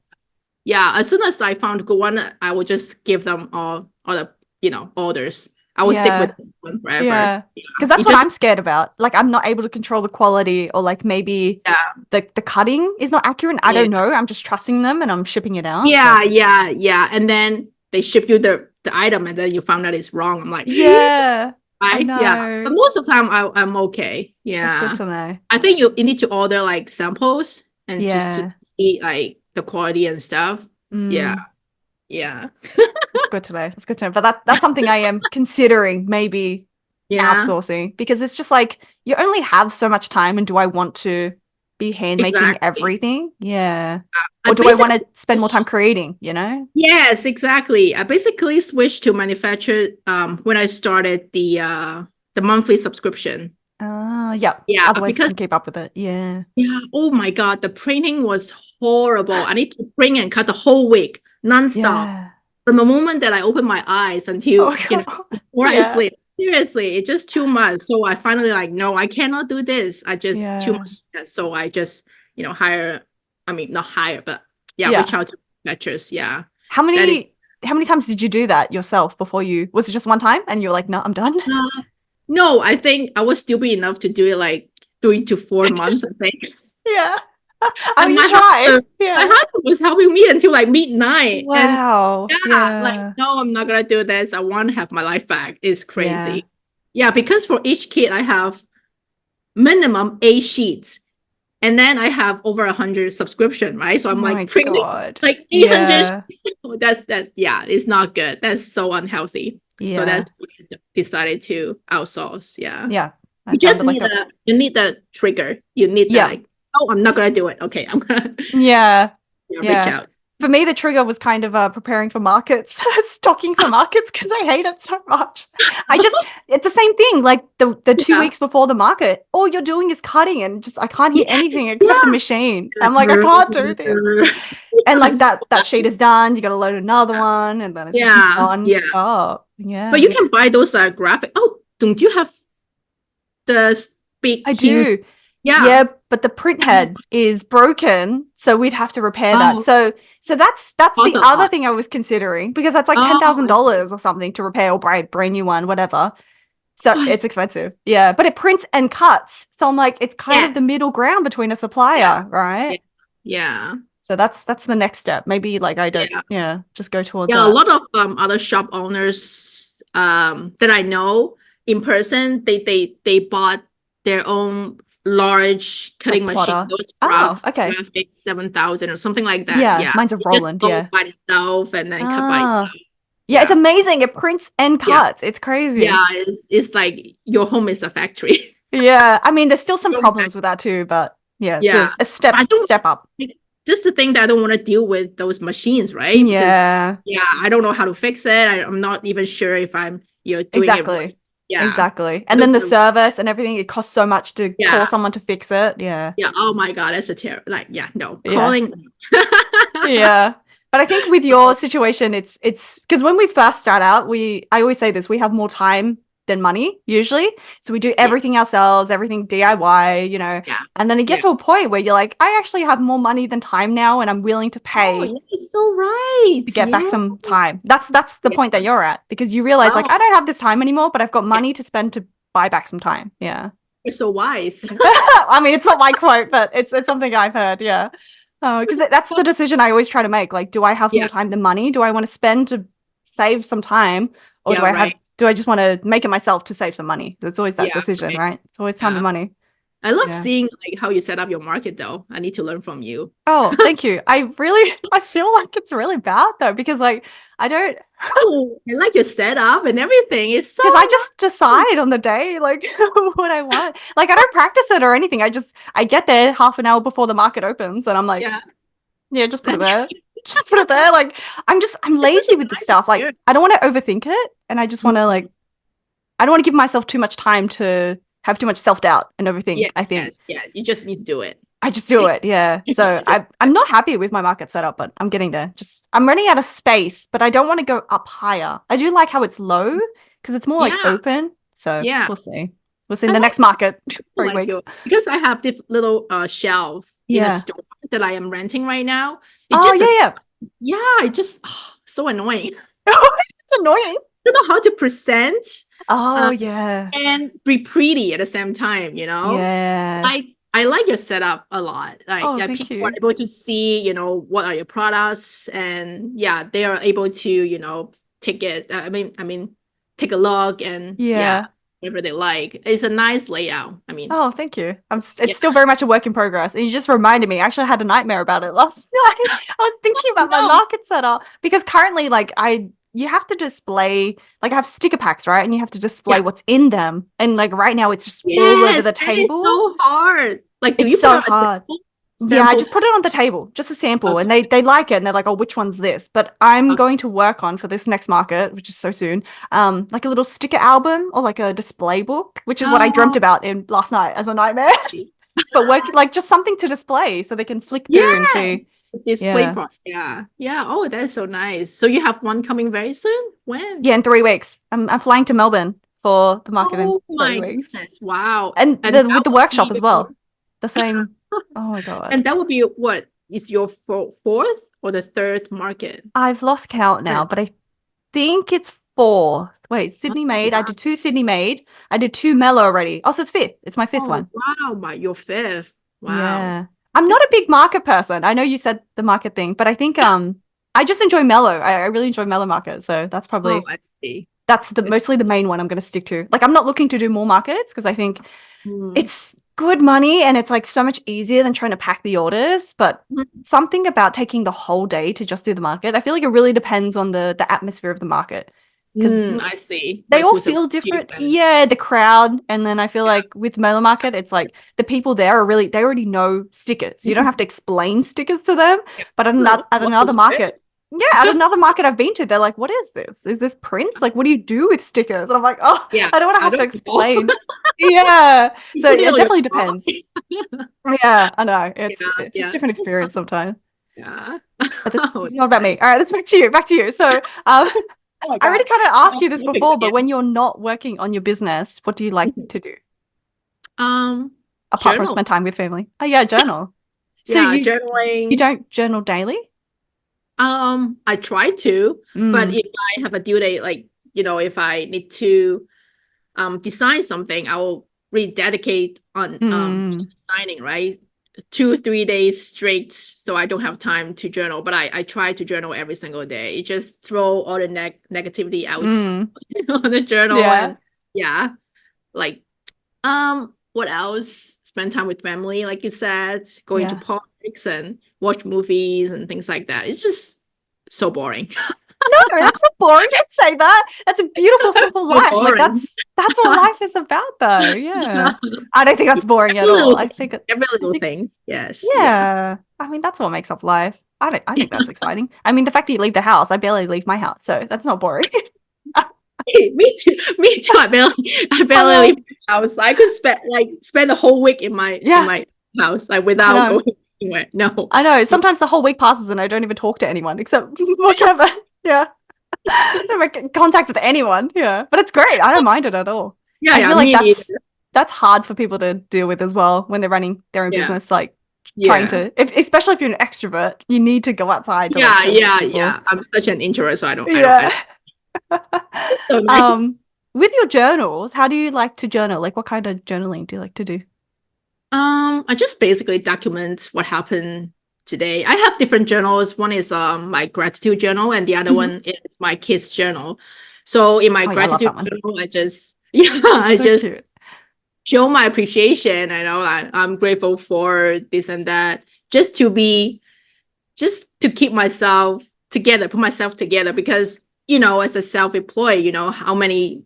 Yeah, as soon as I found a good one, I will just give them all the orders. I will stick with one forever. Yeah, because that's what I'm scared about. Like, I'm not able to control the quality, or like maybe the cutting is not accurate. I don't know. I'm just trusting them and I'm shipping it out. Yeah. And then they ship you the item, and then you found out it's wrong. I'm like, I know. Yeah, but most of the time I'm okay. Yeah, that's good to know. I think you need to order like samples and just to see like the quality and stuff. Yeah. That's good to know. That's good to know. But that's something I am considering maybe outsourcing, because it's just like you only have so much time, and do I want to be hand making everything? Yeah. Or do I want to spend more time creating, Yes, exactly. I basically switched to manufacture when I started the monthly subscription. Yeah. Otherwise you can keep up with it. Yeah. Oh my god, the printing was horrible. I need to print and cut the whole week nonstop. From the moment that I open my eyes until before I sleep. Seriously, it's just too much. So I finally no, I cannot do this. I just too much. So I just hire. I mean, not hire, but reach out to manufacturers. Yeah. How many times did you do that yourself before was it just one time and you're like, no, I'm done? No, I think I was stupid enough to do it like 3 to 4 months. I think. Yeah. And my husband was helping me until like midnight. Wow. And no, I'm not gonna do this. I want to have my life back. It's crazy. Yeah, because for each kit I have minimum 8 sheets, and then I have over 100 subscription, right? So I'm printing like 800. That's it's not good. That's so unhealthy. So that's why I decided to outsource. Yeah. You just need the trigger. You need that. Oh, I'm not gonna do it. Okay, I'm gonna reach out. for me, the trigger was kind of preparing for markets, stocking for markets, because I hate it so much. It's the same thing. Like the 2 weeks before the market, all you're doing is cutting, and just I can't hear anything except the machine. I'm like, I can't do this. And like that sheet is done. You got to load another one, and then it's just non-stop. Yeah. But you can buy those graphic. Oh, don't you have the big? I do. Yeah, but the print head is broken, so we'd have to repair that. So that's the other thing I was considering, because that's like $10,000 or something to repair or buy a brand new one, whatever. So it's expensive. Yeah, but it prints and cuts. So I'm like, it's kind of the middle ground between a supplier, right? Yeah. So that's the next step. Maybe like I don't just go towards that. A lot of other shop owners that I know in person, they bought their own large cutting machine, those graphic 7,000 or something like that. Yeah, mine's a Roland. By itself and then cut by itself. Yeah, it's amazing. It prints and cuts. It's crazy. Yeah, it's like your home is a factory. Yeah, I mean, there's still some problems with that too, but it's a step up. Just the thing that I don't want to deal with those machines, right? Yeah. Because, I don't know how to fix it. I'm not even sure if I'm doing it right. Yeah, exactly. And then the service and everything, it costs so much to call someone to fix it. Yeah. Oh my God, that's a terrible. Like, calling. Yeah. But I think with your situation, it's because when we first start out, I always say this, we have more time than money usually. So we do everything ourselves, everything DIY, and then it gets to a point where you're like, I actually have more money than time now, and I'm willing to pay. Oh, it's so right. To get back some time. That's the point that you're at, because you realize like, I don't have this time anymore, but I've got money to spend to buy back some time. Yeah. You're so wise. I mean, it's not my quote, but it's something I've heard. Yeah. Because that's the decision I always try to make. Like, do I have more time than money? Do I want to spend to save some time, or do I just want to make it myself to save some money? There's always that decision, right? It's always time and money. I love seeing like how you set up your market though. I need to learn from you. Oh, thank you. I feel like it's really bad though, because like I like your setup and everything. It's so, because I just decide on the day like what I want. Like I don't practice it or anything. I get there half an hour before the market opens, and I'm like, just put it there. Just put it there. Like I'm lazy with the stuff. Like I don't want to overthink it, and I just want to I don't want to give myself too much time to have too much self-doubt and overthink. I think you just need to do it. I just do it. Yeah. So I'm not happy with my market setup, but I'm getting there. I'm running out of space, but I don't want to go up higher. I do like how it's low, because it's more like open. So we'll see. We'll see in the next market. 3 weeks. Because I have this little shelf in a store that I am renting right now. It's just so annoying. It's annoying. I don't know how to present. And be pretty at the same time, Yeah. I like your setup a lot. Like people are able to see, what are your products, and they are able to, take it. I mean, take a look and whatever they like. It's a nice layout. I mean, oh, thank you. It's still very much a work in progress. And you just reminded me. Actually, I had a nightmare about it last night. I was thinking about my market setup, because currently, like you have to display, like I have sticker packs, right? And you have to display what's in them. And like right now it's just all over the table. It's so hard. Like, it's so hard. Yeah, I just put it on the table, just a sample, and they like it, and they're like, oh, which one's this? But I'm going to work on, for this next market, which is so soon, like a little sticker album or like a display book, which is what I dreamt about in last night as a nightmare. But like just something to display so they can flick through and see. Display part. Yeah. Oh, that's so nice. So you have one coming very soon? When? Yeah, in 3 weeks. I'm flying to Melbourne for the market in 3 weeks. Goodness. Wow. And with the workshop as well. The same. Oh my God. And that would be what? Is your fourth or the third market? I've lost count now, but I think it's fourth. Wait, Sydney made. I did 2 Sydney made. I did 2 Mellow already. Oh, so it's fifth. It's my fifth one. Wow, your fifth. Wow. Yeah. I'm not a big market person. I know you said the market thing, but I think I just enjoy Mellow. I really enjoy Mellow market, so that's probably that's mostly the main one I'm going to stick to. Like I'm not looking to do more markets, because I think it's good money and it's like so much easier than trying to pack the orders. But something about taking the whole day to just do the market, I feel like it really depends on the atmosphere of the market. I see. They Like all who's around feel you different. and Yeah, the crowd. And then I feel yeah. like with Mailer Market, it's like the people there are really, they already know stickers. You don't have to explain stickers to them. Yeah. But Well, at what another is market, this? yeah, at another market I've been to, they're like, what is this? Is this prints? Like, what do you do with stickers? And I'm like, oh, Yeah, I don't want to I have to don't know. explain. Yeah. You So put it it on your definitely car. depends. Yeah, I know. Yeah, It's a yeah. different This experience sounds, sometimes. yeah. But this Oh, is not about me. nice. All right, let's back to you. Back to you. So Oh my I already God. kind of asked Oh, you this look at before, but it when you're not working on your business, what do you like again. to do Um, apart from journal. spend time with family? Oh yeah, journal. So Yeah, you journaling. don't journal daily? I try to, but Mm. if I have a due date, like, if I need to design something, I will rededicate on Mm. designing, right? 2 3 days straight, so I don't have time to journal. But I try to journal every single day. Just throw all the negativity out Mm. on the journal, Yeah. and yeah, like what else? Spend time with family, like you said, going to Yeah. parks and watch movies and things like that. It's just so boring. No, that's not boring. Don't say that. That's a beautiful, simple So life. Like boring. that's what life is about, though. Yeah. I don't think that's boring at Every all. little, every I little think things. Yes. Yeah. yeah. I mean, that's what makes up life. I think that's exciting. I mean, the fact that you leave the house, I barely leave my house, so that's not boring. Me too. Me too. I I barely know. leave my house. I could spend the whole week in Yeah, my house, like I without know. going anywhere. No. I know. Sometimes the whole week passes and I don't even talk to anyone except whatever. Yeah. I don't make contact with anyone. Yeah. But it's great. I don't mind it at all. Yeah, I yeah, feel like me neither. that's hard for people to deal with as well when they're running their own Yeah. business, like trying Yeah. to especially if you're an extrovert, you need to go outside to like Yeah, connect with yeah, people. yeah. I'm such an introvert, so I Yeah. don't. It's so nice. Um, with your journals, how do you like to journal? Like what kind of journaling do you like to do? I just basically document what happened today. I have different journals. One is my gratitude journal, and the other Mhm. one is my kids journal. So in my Oh yeah, I love gratitude that one. journal, I just yeah, It's I so just cute. show my appreciation. I'm grateful for this and that, just to be just to keep myself together, put myself together, because as a self-employed, how many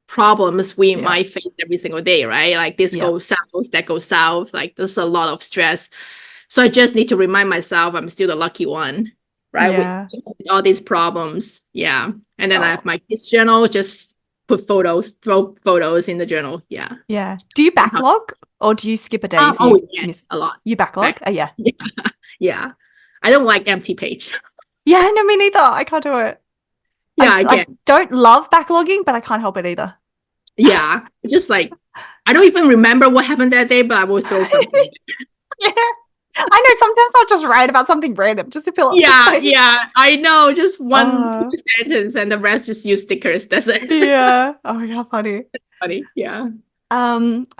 problems we Yeah. might face every single day, right? Like this Yeah. goes south, that goes south. Like there's a lot of stress. So I just need to remind myself I'm still the lucky one, right? Yeah. With all these problems. Yeah. And then I have Oh, my kids journal, just throw photos in the journal. Yeah. yeah. Do you backlog or do you skip a day if Oh you yes, miss? a lot. You backlog? Back. Yeah. Yeah. Yeah. I don't like empty page. Yeah, no, me neither. I can't do it. Yeah, I I can. don't love backlogging, but I can't help it either. Yeah. Just like I don't even remember what happened that day, but I will throw something. Yeah. I know sometimes I'll just write about something random just to feel Yeah, like yeah, I know. Just one, two uh sentence, and the rest just use stickers. That's it. yeah. Oh my God, funny. Funny. Yeah.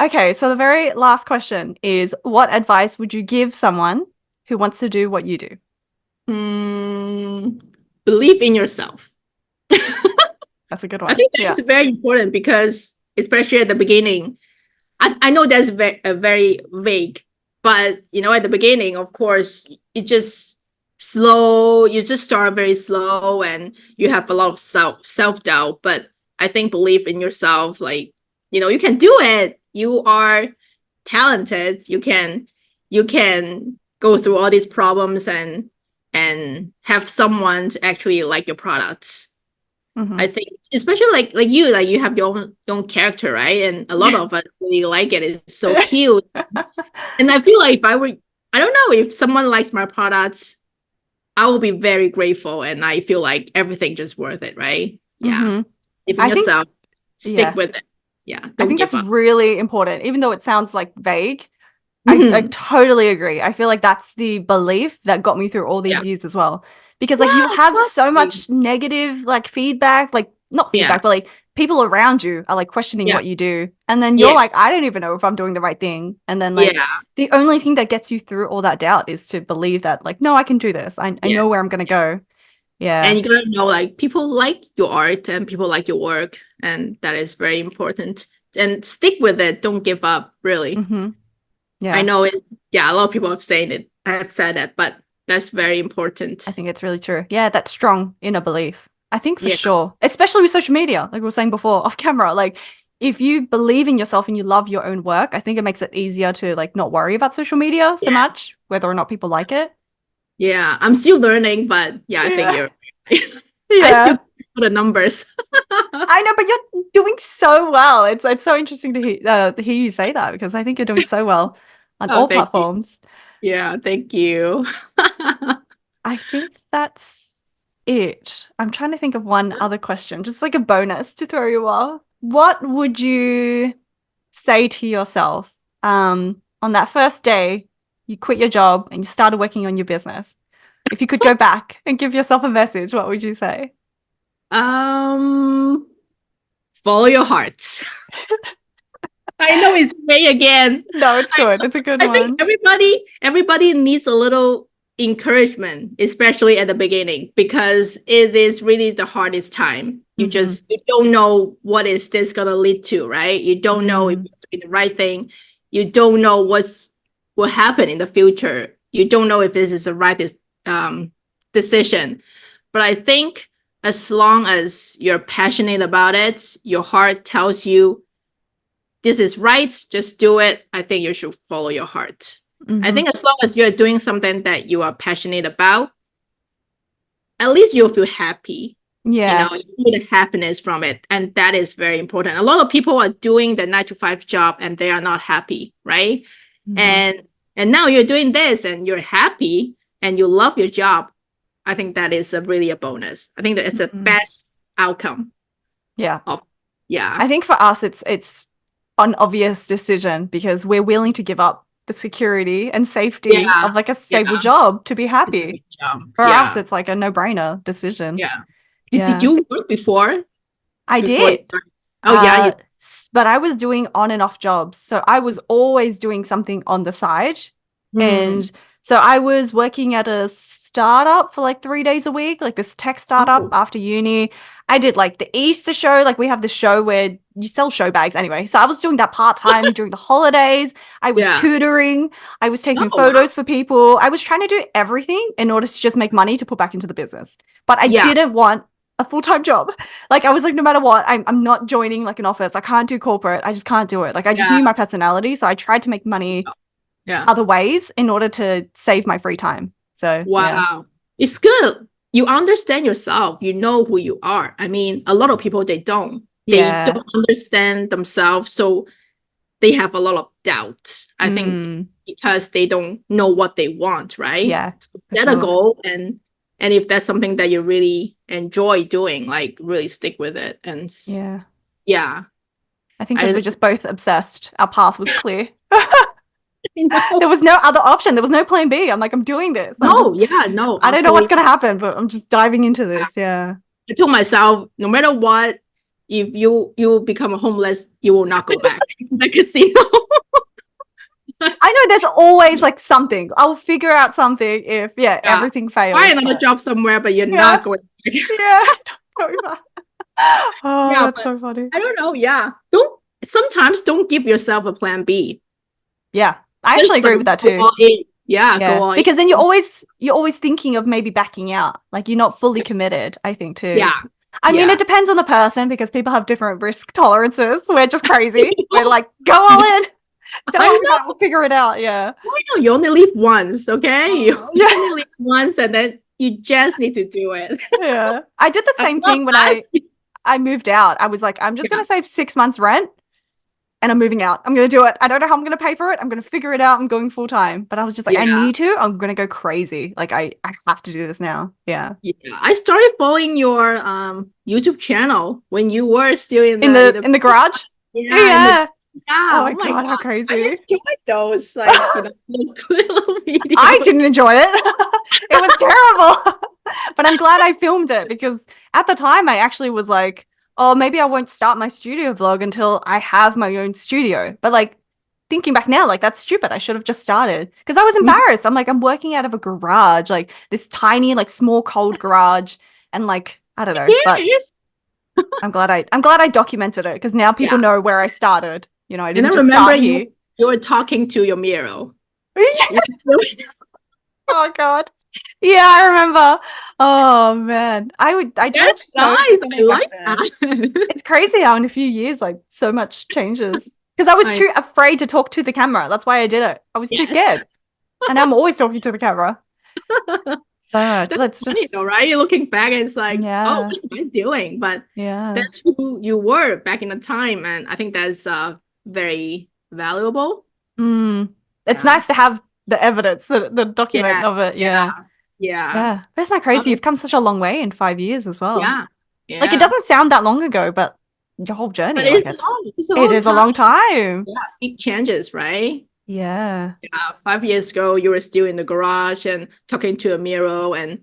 Okay, so the very last question is what advice would you give someone who wants to do what you do? Mm, believe in yourself. That's a good I one. think Yeah. that's very important because, especially at the beginning, I know that's very vague, but at the beginning, of course, it just slow. You just start very slow, and you have a lot of self doubt. But I think believe in yourself, like you can do it. You are talented. You can go through all these problems and have someone to actually like your products. I Hmm. think, especially like you have your own character, right? And a lot of us really like it. It's so cute. And I feel like if I don't know, if someone likes my products, I will be very grateful. And I feel like everything just worth it, right? Yeah. Hmm. If in I think, yourself, stick yeah, with it. Yeah. I Don't think give that's up. really important, even though it sounds like vague. I Mhm. totally agree. I feel like that's the belief that got me through all Yeah. these years as well. Because like you'll Yeah, have so exactly. much negative like feedback, like not Yeah. feedback, but like people around you are like questioning Yeah. what you do. And then you're Yeah. like, I don't even know if I'm doing the right thing. And then like Yeah. the only thing that gets you through all that doubt is to believe that like, no, I can do this. I Yes. know where I'm gonna go. And Yeah. you gotta know, like, people like your art and people like your work, and that is very important. And stick with it. Don't give up, really. Hmm. I Yeah. know it. Yeah, a lot of people have saying it. I have said it, but that's very I important. think it's really true. Yeah, that's strong inner belief. I think for sure, especially with social media, like we were saying before off camera, like if you believe in yourself and you love your own work, I think it makes it easier to like not worry about social media so much, whether or not people like it. Yeah, I'm still learning, but yeah, I think you're I Yeah. still do the numbers. I know, but you're doing so well. It's so interesting to hear you say that because I think you're doing so well on Oh, all thank you. platforms. Yeah, thank you. I think that's it. I'm trying to think of one other question, just like a bonus to throw you off. What would you say to yourself on that first day you quit your job and you started working on your business? If you could go back and give yourself a message, what would you say? Um, Follow your heart. I know it's me again. No, it's good. It's a good I one. think everybody needs a little encouragement, especially at the beginning, because it is really the hardest time. You don't know what is this gonna lead to, right? You don't know if you're doing the right thing. You don't know will happen in the future. You don't know if this is the right decision. But I think as long as you're passionate about it, your heart tells you this is right, just do it. I think you should follow your heart. I think as long as you're doing something that you are passionate about, at least you'll feel happy. Yeah. You feel the happiness from it. And that is very important. A lot of people are doing the 9 to 5 job and they are not happy, right? And now you're doing this and you're happy and you love your job. I think that is really a bonus. I think that it's the best outcome. Yeah. Yeah. I think for us it's an obvious decision because we're willing to give up the security and safety of like a stable job to be happy. For us, it's like a no-brainer decision. Yeah. Did you work before? I did. Oh, yeah. But I was doing on and off jobs. So I was always doing something on the side. And so I was working at a startup for like 3 days a week, like this tech startup after uni. I did like the Easter show. Like we have this show where you sell show bags anyway. So I was doing that part-time during the holidays. I was tutoring. I was taking photos for people. I was trying to do everything in order to just make money to put back into the business. But I didn't want a full-time job. Like I was like, no matter what, I'm not joining like an office. I can't do corporate. I just can't do it. Like I just knew my personality. So I tried to make money other ways in order to save my free time. So wow. It's good. You understand yourself. You know who you are. I mean, a lot of people, they don't. They don't understand themselves. So they have a lot of doubt. I think because they don't know what they want, right? Yeah. So set a goal and if that's something that you really enjoy doing, like really stick with it. And yeah. I think because we're just both obsessed, our path was clear. There was no other option. There was no plan B. I'm like, I'm doing this. No. I don't know what's going to happen, but I'm just diving into this. Yeah. I told myself, no matter what, if you become a homeless, you will not go back to the casino. I know there's always like something. I'll figure out something if everything fails. Find another job somewhere, but you're not going back. That's so funny. I don't know. Yeah. Sometimes don't give yourself a plan B. Yeah. I actually agree with that too. Go all in. Because then you're always thinking of maybe backing out. Like you're not fully committed, I think too. Yeah. I mean, it depends on the person because people have different risk tolerances. We're just crazy. We're like, go all in. We'll figure it out. Yeah. I know you only live once, okay? You only live once and then you just need to do it. Yeah. I did the same thing when I moved out. I was like, I'm just going to save 6 months rent and I'm moving out. I'm going to do it. I don't know how I'm going to pay for it. I'm going to figure it out. I'm going full time. But I was just like, I need to. I'm going to go crazy. Like, I have to do this now. Yeah. I started following your YouTube channel when you were still in the garage. Yeah. Oh my God, how crazy. I enjoyed those little videos. I didn't enjoy it. It was terrible. But I'm glad I filmed it because at the time I actually was like, oh, maybe I won't start my studio vlog until I have my own studio. But like thinking back now, like that's stupid. I should have just started because I was embarrassed. I'm like, I'm working out of a garage, like this tiny, like small, cold garage. And like, I don't know. But I'm glad I documented it because now people know where I started. You know, I didn't just remember start here. You were talking to your mirror. Oh God. Yeah, I remember. Oh man. I That's talked so nice. Tiffany I back like then. that. It's crazy how in a few years like so much changes. Because I was I too afraid to talk to the camera. That's why I did it. I was too yes. scared. And I'm always talking to the camera. So much. That's Let's funny just though, right? You're looking back and it's like, oh, yeah. what am I doing? But Yeah. that's who you were back in the time, and I think that's very valuable. Mm. It's Yeah. nice to have the evidence, the document of Yes. it. Yeah. Yeah. Yeah. Yeah. But it's not crazy. Um, You've come such a long way in 5 years as well. yeah. Like it Yeah. doesn't sound that long ago, but your whole But journey, like it's long. It's a it long is a time. long time. Yeah. Big changes, right? Yeah. Yeah. 5 years ago, you were still in the garage and talking to a mirror and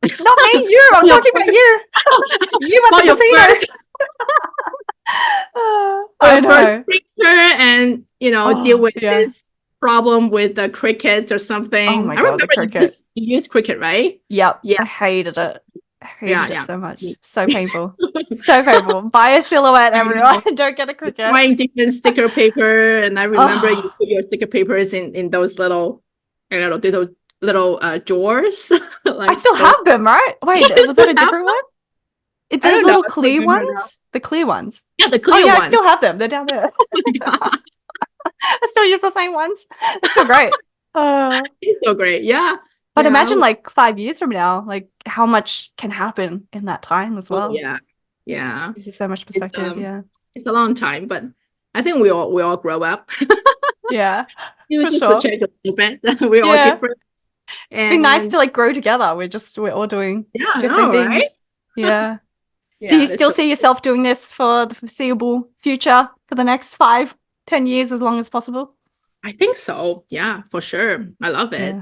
Not me, you. I'm your talking about you. You at for the your casino. first for I your first know. picture and deal Oh, with yeah. this problem with the crickets or Oh something. my I God, the remember cricket. you used cricket, right? Yep. Yeah. I hated it. I Yeah. hated it Yeah. so much. So painful. So painful. Buy a silhouette, I everyone. remember Don't get a cricket. trying different sticker paper, and I remember you Oh, put your sticker papers in those little, I don't know, these little drawers, I like still those. have them, right? Wait, Yes, was that I a have different them. one? I The don't know. little I don't clear remember now. ones? The clear ones. Yeah, the Oh clear yeah, I ones. still have them. They're down there. Oh my God. I still use the same ones. It's so great. It's so great. Yeah. But Yeah. imagine like 5 years from now, like how much can happen in that time as Oh well. yeah. Yeah. Gives you so much It's perspective. Yeah. it's a long time, but I think we all grow up. Yeah, You for just sure. change a little bit. We're all Yeah. different. It's been nice And to like grow together. We're all doing yeah, I different know, right? things. Yeah. Do Yeah, you that's still so see yourself doing this for the foreseeable future for the next 5, 10 years, as long as possible? I think so. Yeah, for sure. I love it.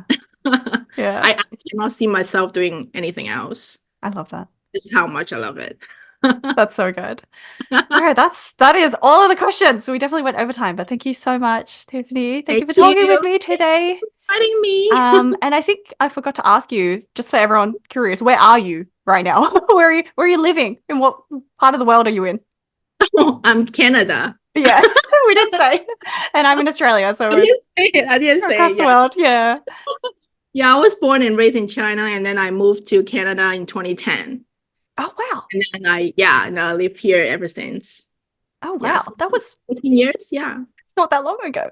Yeah. Yeah. I cannot see myself doing anything else. I love that. Just how much I love it. That's so good. All right, that is all of the questions. So we definitely went over time, but thank you so much, Tiffany. Thank you Thank for talking with you me for today. inviting me. And I think I forgot to ask you, just for everyone curious, where are you right now? Where are you living? In what part of the world are you in? I'm Canada. Yeah, we did say. And I'm in Australia, so I we're didn't say it. I didn't say across it. the Yeah. world. Yeah. Yeah, I was born and raised in China, and then I moved to Canada in 2010. Oh wow. And I live here ever since. Oh wow. Yes, That was 14 years. Yeah. it's not that long ago.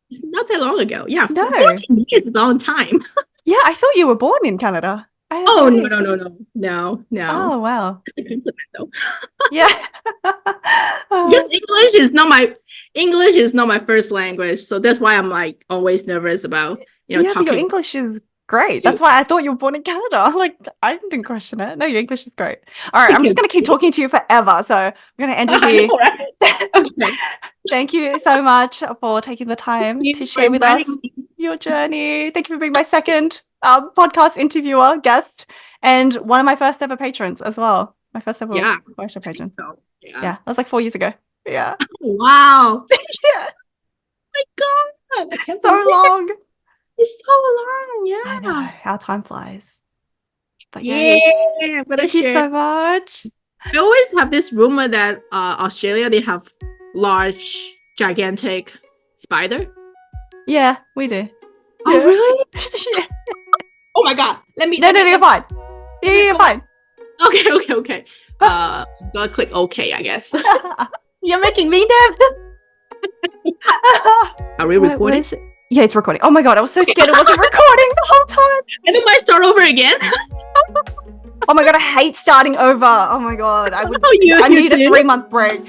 It's not that long ago. Yeah, No. 14 years is a long time. Yeah, I thought you were born in Canada. I had Oh, no no, idea. no. Oh wow. It's a compliment though. Yeah. Because English is not my first language, so that's why I'm like always nervous about Yeah, but your talking English is great. to. That's why I thought you were born in Canada. Like, I didn't question it. No, your English is great. All right, I'm Thank just going to keep you. talking to you forever. So I'm going to end it I here. know, right? Okay. Thank you so much for taking the time Thank to you for share with us inviting me. your journey. Thank you for being my second podcast interviewer, guest, and one of my first ever patrons as well. My first ever Yeah, worship I think patron. so. Yeah. Yeah, that was like 4 years ago. Yeah. Wow. Yeah. My God. I can't So believe it. long. It's so long. I Yeah. know. How time flies. But yeah, Yeah. I'm gonna thank you share. so much. I always have this rumor that Australia, they have large, gigantic spider. Yeah, we do. Oh, Yeah. really? Yeah. Oh my God. Let me. No, you're fine. Yeah, me you're go. fine. Okay. I'm gonna click OK, I guess. You're making me nervous. Are we recording? Yeah, it's recording. Oh my God, I was so scared it wasn't recording the whole time. I think I start over again. Oh my God, I hate starting over. Oh my God, I You need a do. 3-month break.